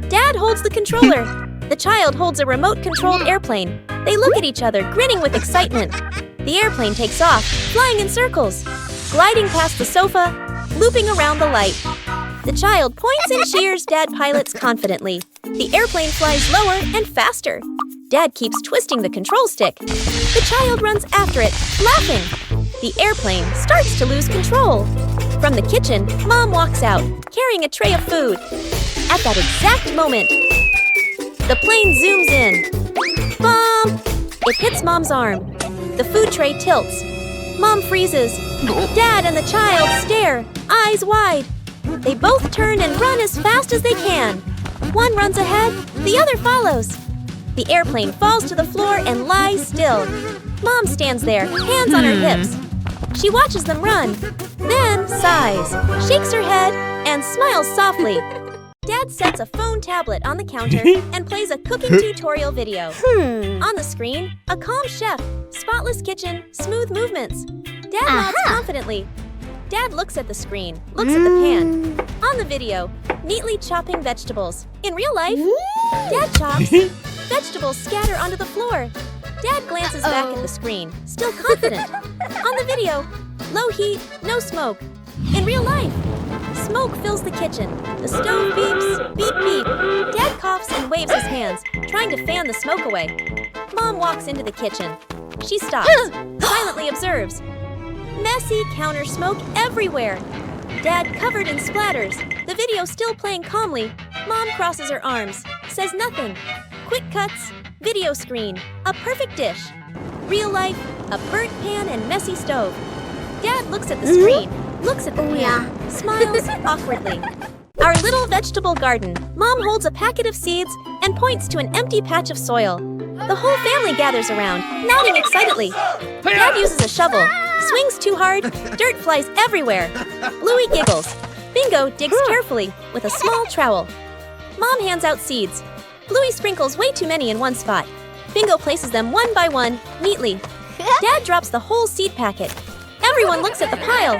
Dad holds the controller. The child holds a remote-controlled airplane. They look at each other, grinning with excitement. The airplane takes off, flying in circles, gliding past the sofa, looping around the light. The child points and cheers. Dad pilots confidently. The airplane flies lower and faster. Dad keeps twisting the control stick. The child runs after it, laughing. The airplane starts to lose control. From the kitchen, Mom walks out, carrying a tray of food. At that exact moment, the plane zooms in. Mom! It hits Mom's arm. The food tray tilts. Mom freezes. Dad and the child stare, eyes wide. They both turn and run as fast as they can. One runs ahead, the other follows. The airplane falls to the floor and lies still. Mom stands there, hands on her hips. She watches them run, then sighs, shakes her head, and smiles softly. Dad sets a phone tablet on the counter and plays a cooking tutorial video. On the screen, a calm chef, spotless kitchen, smooth movements. Dad nods confidently. Dad looks at the screen, looks at the pan. On the video, neatly chopping vegetables. In real life, Dad chops. Vegetables scatter onto the floor. Dad glances back at the screen, still confident. On the video, low heat, no smoke. In real life, smoke fills the kitchen. The stove beeps, beep beep. Dad coughs and waves his hands, trying to fan the smoke away. Mom walks into the kitchen. She stops, silently observes. Messy counter smoke everywhere. Dad covered in splatters. The video still playing calmly. Mom crosses her arms, says nothing. Quick cuts, video screen, a perfect dish. Real life, a burnt pan and messy stove. Dad looks at the screen, looks at the pan, smiles awkwardly. Our little vegetable garden. Mom holds a packet of seeds and points to an empty patch of soil. The whole family gathers around, nodding excitedly. Dad uses a shovel, swings too hard, dirt flies everywhere. Bluey giggles. Bingo digs carefully with a small trowel. Mom hands out seeds. Bluey sprinkles way too many in one spot. Bingo places them one by one, neatly. Dad drops the whole seed packet. Everyone looks at the pile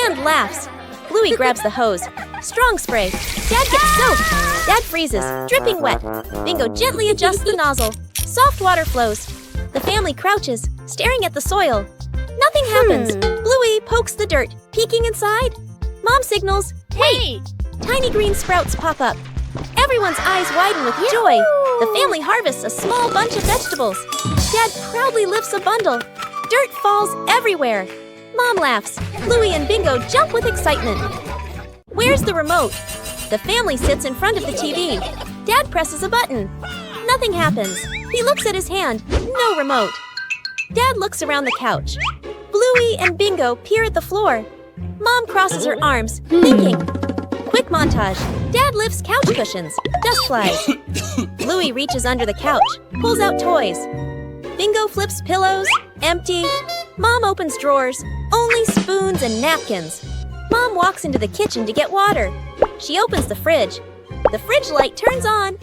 and laughs. Bluey grabs the hose. Strong spray. Dad gets soaked. Dad freezes, dripping wet. Bingo gently adjusts the nozzle. Soft water flows. The family crouches, staring at the soil. Nothing happens. Bluey pokes the dirt, peeking inside. Mom signals, "Hey!" Tiny green sprouts pop up. Everyone's eyes widen with joy. The family harvests a small bunch of vegetables. Dad proudly lifts a bundle. Dirt falls everywhere. Mom laughs. Bluey and Bingo jump with excitement. Where's the remote? The family sits in front of the TV. Dad presses a button. Nothing happens. He looks at his hand. No remote. Dad looks around the couch. Bluey and Bingo peer at the floor. Mom crosses her arms, thinking. Quick montage. Dad lifts couch cushions. Dust flies. Bluey reaches under the couch, pulls out toys. Bingo flips pillows. Empty. Mom opens drawers. Only spoons and napkins. Mom walks into the kitchen to get water. She opens the fridge. The fridge light turns on.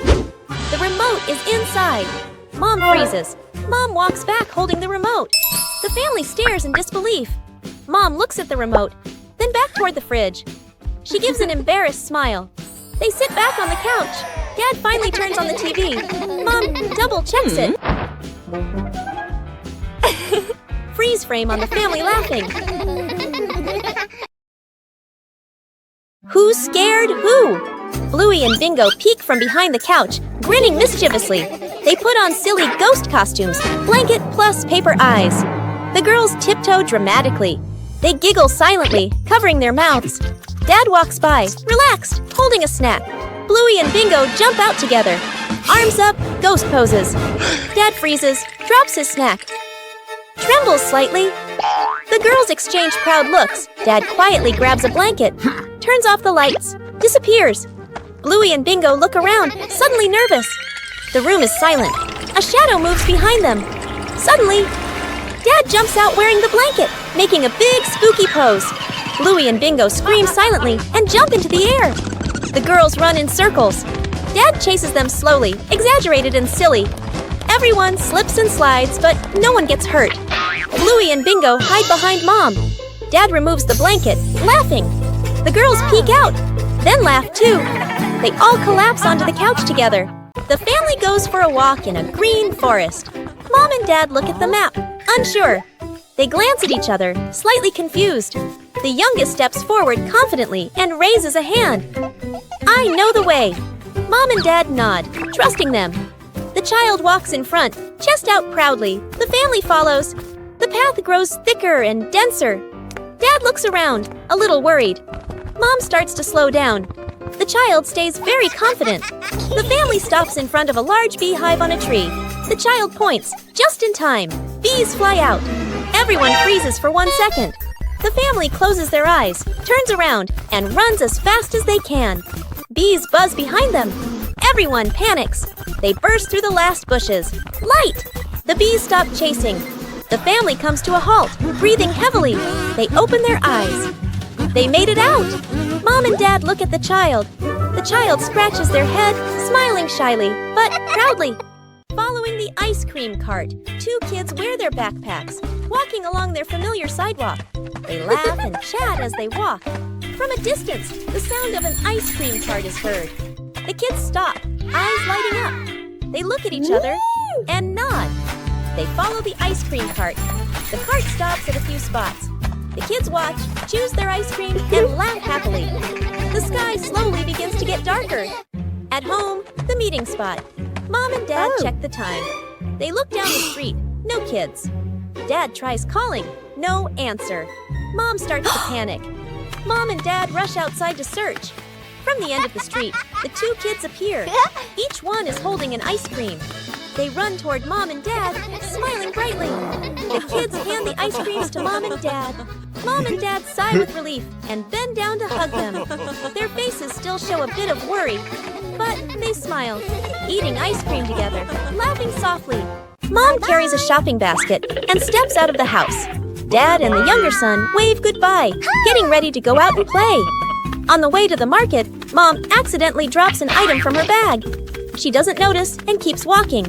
The remote is inside. Mom freezes. Mom walks back holding the remote. The family stares in disbelief. Mom looks at the remote, then back toward the fridge. She gives an embarrassed smile. They sit back on the couch. Dad finally turns on the TV. Mom double checks it. Freeze frame on the family laughing. Who's scared who? Bluey and Bingo peek from behind the couch, grinning mischievously. They put on silly ghost costumes, blanket plus paper eyes. The girls tiptoe dramatically. They giggle silently, covering their mouths. Dad walks by, relaxed, holding a snack. Bluey and Bingo jump out together. Arms up, ghost poses. Dad freezes, drops his snack. Trembles slightly. The girls exchange proud looks. Dad quietly grabs a blanket, turns off the lights, disappears. Bluey and Bingo look around, suddenly nervous. The room is silent. A shadow moves behind them. Suddenly, Dad jumps out wearing the blanket, making a big spooky pose. Bluey and Bingo scream silently and jump into the air. The girls run in circles. Dad chases them slowly, exaggerated and silly. Everyone slips and slides, but no one gets hurt. Bluey and Bingo hide behind Mom. Dad removes the blanket, laughing. The girls peek out, then laugh too. They all collapse onto the couch together. The family goes for a walk in a green forest. Mom and Dad look at the map, unsure. They glance at each other, slightly confused. The youngest steps forward confidently and raises a hand. I know the way. Mom and Dad nod, trusting them. The child walks in front, chest out proudly. The family follows. The path grows thicker and denser. Dad looks around, a little worried. Mom starts to slow down. The child stays very confident. The family stops in front of a large beehive on a tree. The child points, just in time. Bees fly out. Everyone freezes for 1 second. The family closes their eyes, turns around, and runs as fast as they can. Bees buzz behind them. Everyone panics. They burst through the last bushes. Light! The bees stop chasing. The family comes to a halt, breathing heavily. They open their eyes. They made it out! Mom and Dad look at the child. The child scratches their head, smiling shyly, but proudly. Following the ice cream cart, 2 kids wear their backpacks, walking along their familiar sidewalk. They laugh and chat as they walk. From a distance, the sound of an ice cream cart is heard. The kids stop, eyes lighting up. They look at each other and nod. They follow the ice cream cart. The cart stops at a few spots. The kids watch, choose their ice cream, and laugh happily. The sky slowly begins to get darker. At home, the meeting spot. Mom and Dad check the time. They look down the street, no kids. Dad tries calling, no answer. Mom starts to panic. Mom and Dad rush outside to search. From the end of the street, the 2 kids appear. Each one is holding an ice cream. They run toward Mom and Dad, smiling brightly. The kids hand the ice creams to Mom and Dad. Mom and Dad sigh with relief and bend down to hug them. Their faces still show a bit of worry, but they smile, eating ice cream together, laughing softly. Mom carries a shopping basket and steps out of the house. Dad and the younger son wave goodbye, getting ready to go out and play. On the way to the market, Mom accidentally drops an item from her bag. She doesn't notice and keeps walking.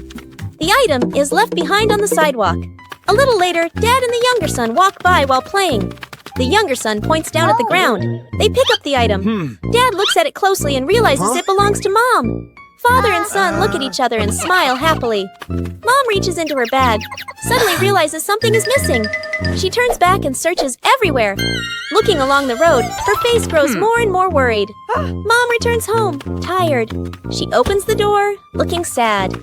The item is left behind on the sidewalk. A little later, Dad and the younger son walk by while playing. The younger son points down at the ground. They pick up the item. Dad looks at it closely and realizes it belongs to Mom. Father and son look at each other and smile happily. Mom reaches into her bag, suddenly realizes something is missing. She turns back and searches everywhere. Looking along the road, her face grows more and more worried. Mom returns home, tired. She opens the door, looking sad.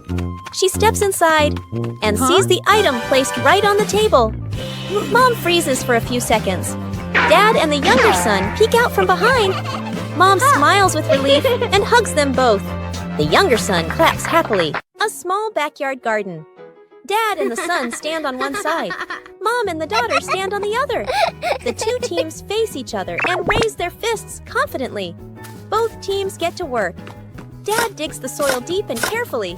She steps inside and sees the item placed right on the table. Mom freezes for a few seconds. Dad and the younger son peek out from behind. Mom smiles with relief and hugs them both. The younger son claps happily. A small backyard garden. Dad and the son stand on one side. Mom and the daughter stand on the other. The 2 teams face each other and raise their fists confidently. Both teams get to work. Dad digs the soil deep and carefully.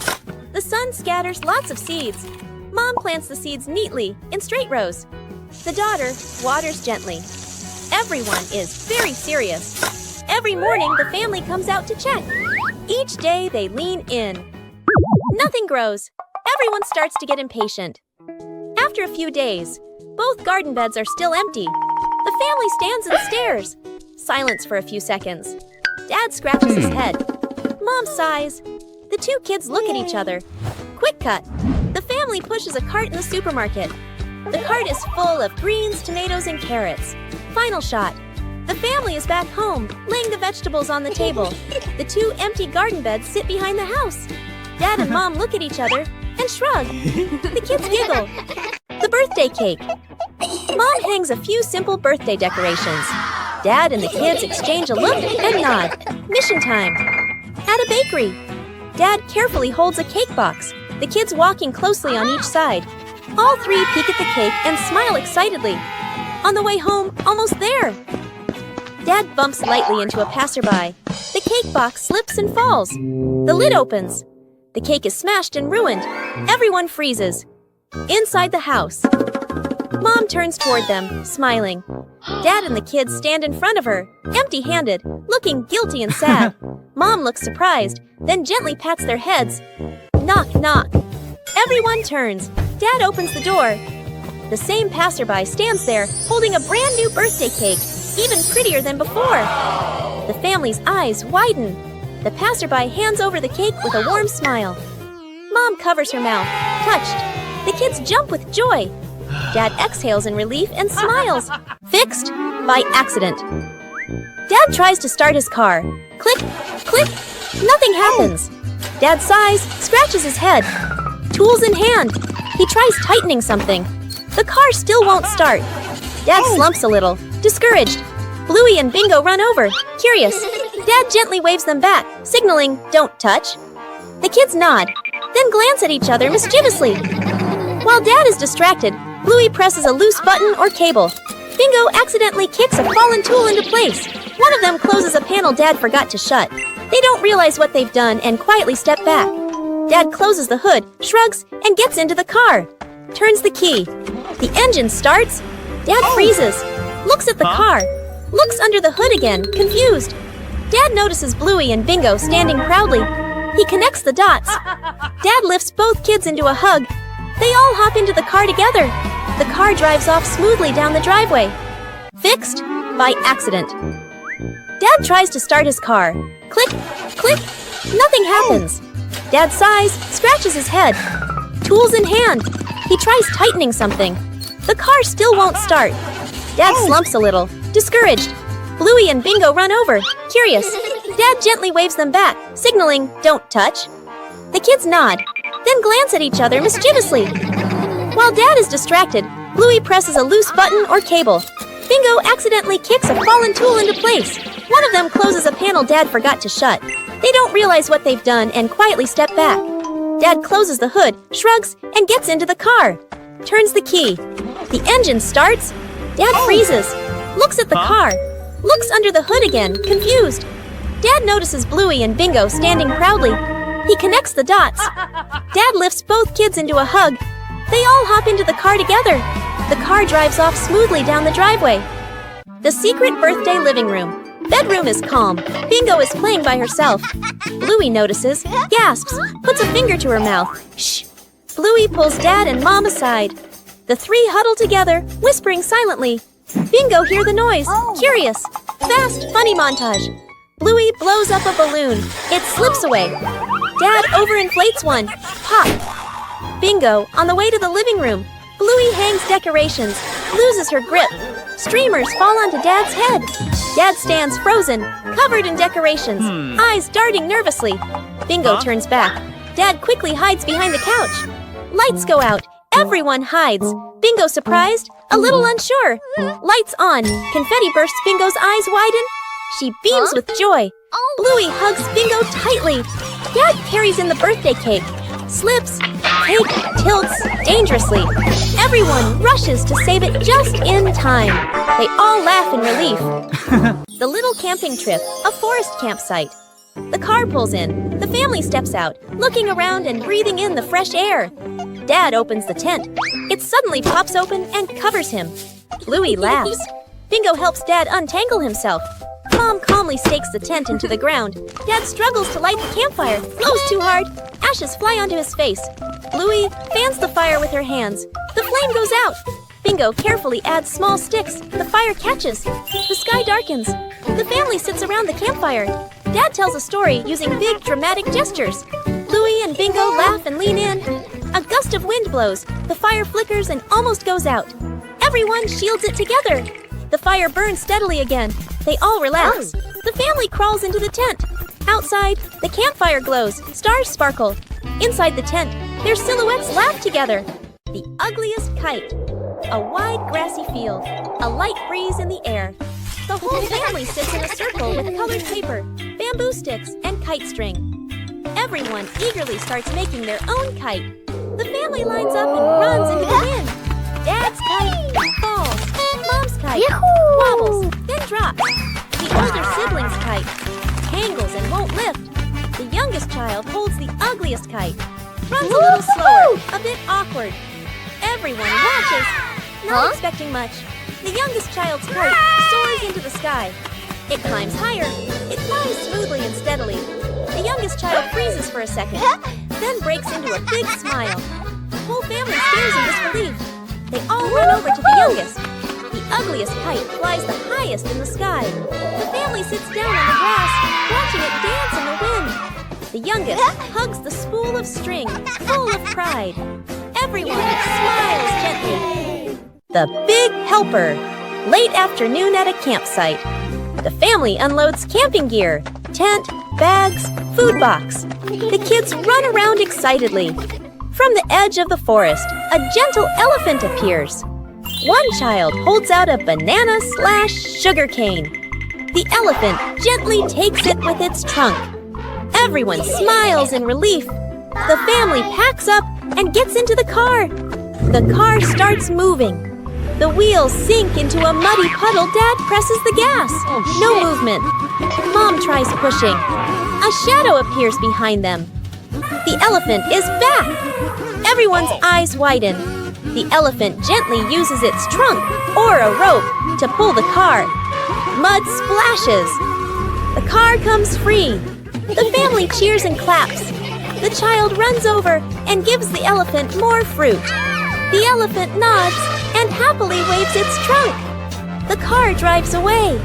The son scatters lots of seeds. Mom plants the seeds neatly in straight rows. The daughter waters gently. Everyone is very serious. Every morning, the family comes out to check. Each day, they lean in. Nothing grows. Everyone starts to get impatient. After a few days, both garden beds are still empty. The family stands and stares. Silence for a few seconds. Dad scratches his head. Mom sighs. The 2 kids look at each other. Quick cut. The family pushes a cart in the supermarket. The cart is full of greens, tomatoes, and carrots. Final shot. The family is back home, laying the vegetables on the table. The 2 empty garden beds sit behind the house. Dad and Mom look at each other and shrug. The kids giggle. The birthday cake. Mom hangs a few simple birthday decorations. Dad and the kids exchange a look and nod. Mission time. At a bakery. Dad carefully holds a cake box, the kids walking closely on each side. All 3 peek at the cake and smile excitedly. On the way home, almost there. Dad bumps lightly into a passerby. The cake box slips and falls. The lid opens. The cake is smashed and ruined. Everyone freezes. Inside the house. Mom turns toward them, smiling. Dad and the kids stand in front of her, empty-handed, looking guilty and sad. Mom looks surprised, then gently pats their heads. Knock, knock. Everyone turns. Dad opens the door. The same passerby stands there, holding a brand new birthday cake, even prettier than before. The family's eyes widen. The passerby hands over the cake with a warm smile. Mom covers her mouth, touched. The kids jump with joy. Dad exhales in relief and smiles. Fixed by accident. Dad tries to start his car. Click, click, nothing happens. Dad sighs, scratches his head. Tools in hand. He tries tightening something. The car still won't start. Dad slumps a little, discouraged. Bluey and Bingo run over, curious. Dad gently waves them back, signaling, don't touch. The kids nod, then glance at each other mischievously. While Dad is distracted, Bluey presses a loose button or cable. Bingo accidentally kicks a fallen tool into place. One of them closes a panel Dad forgot to shut. They don't realize what they've done and quietly step back. Dad closes the hood, shrugs, and gets into the car. Turns the key. The engine starts. Dad freezes, looks at the car, looks under the hood again, confused. Dad notices Bluey and Bingo standing proudly. He connects the dots. Dad lifts both kids into a hug. They all hop into the car together. The car drives off smoothly down the driveway. Fixed by accident. Dad tries to start his car. Click, click, nothing happens. Dad sighs, scratches his head. Tools in hand. He tries tightening something. The car still won't start. Dad slumps a little, discouraged. Bluey and Bingo run over, curious. Dad gently waves them back, signaling, don't touch. The kids nod, then glance at each other mischievously. While Dad is distracted, Bluey presses a loose button or cable. Bingo accidentally kicks a fallen tool into place. One of them closes a panel Dad forgot to shut. They don't realize what they've done and quietly step back. Dad closes the hood, shrugs, and gets into the car. Turns the key. The engine starts. Dad freezes, looks at the car, looks under the hood again, confused. Dad notices Bluey and Bingo standing proudly. He connects the dots. Dad lifts both kids into a hug. They all hop into the car together. The car drives off smoothly down the driveway. The secret birthday living room. Bedroom is calm. Bingo is playing by herself. Bluey notices, gasps, puts a finger to her mouth. Shh. Bluey pulls Dad and Mom aside. The three huddle together, whispering silently. Bingo hear the noise, curious. Fast, funny montage. Bluey blows up a balloon. It slips away. Dad overinflates one. Pop. Bingo, on the way to the living room. Bluey hangs decorations, loses her grip. Streamers fall onto Dad's head. Dad stands frozen, covered in decorations, eyes darting nervously. Bingo turns back. Dad quickly hides behind the couch. Lights go out. Everyone hides. Bingo surprised, a little unsure. Lights on. Confetti bursts Bingo's eyes widen. She beams with joy. Bluey hugs Bingo tightly. Dad carries in the birthday cake. Slips. Cake tilts dangerously. Everyone rushes to save it just in time. They all laugh in relief. The little camping trip, a forest campsite. The car pulls in. The family steps out, looking around and breathing in the fresh air. Dad opens the tent. It suddenly pops open and covers him. Bluey laughs. Bingo helps Dad untangle himself. Mom calmly stakes the tent into the ground. Dad struggles to light the campfire, blows too hard. Ashes fly onto his face. Bluey fans the fire with her hands. The flame goes out. Bingo carefully adds small sticks. The fire catches. The sky darkens. The family sits around the campfire. Dad tells a story using big, dramatic gestures. Bluey and Bingo laugh and lean in. A gust of wind blows. The fire flickers and almost goes out. Everyone shields it together. The fire burns steadily again. They all relax. The family crawls into the tent. Outside, the campfire glows. Stars sparkle. Inside the tent, their silhouettes laugh together. The ugliest kite. A wide grassy field. A light breeze in the air. The whole family sits in a circle with colored paper, bamboo sticks, and kite string. Everyone eagerly starts making their own kite. The family lines up and runs into the wind. Dad's kite falls. Mom's kite wobbles, then drops. The older sibling's kite tangles and won't lift. The youngest child holds the ugliest kite. Runs a little slower, a bit awkward. Everyone watches, not expecting much. The youngest child's kite soars into the sky. It climbs higher. It flies smoothly and steadily. The youngest child freezes for a second, then breaks into a big smile. The whole family stares in disbelief. They all run over to the youngest. The ugliest kite flies the highest in the sky. The family sits down on the grass, watching it dance in the wind. The youngest hugs the spool of string, full of pride. Everyone smiles gently. The Big Helper. Late afternoon at a campsite. The family unloads camping gear, tent, bags, food box. The kids run around excitedly. From the edge of the forest, a gentle elephant appears. One child holds out a banana/sugar cane. The elephant gently takes it with its trunk. Everyone smiles in relief. The family packs up and gets into the car. The car starts moving. The wheels sink into a muddy puddle. Dad presses the gas. No movement. Mom tries pushing. A shadow appears behind them. The elephant is back. Everyone's eyes widen. The elephant gently uses its trunk or a rope to pull the car. Mud splashes. The car comes free. The family cheers and claps. The child runs over and gives the elephant more fruit. The elephant nods and happily waves its trunk. The car drives away.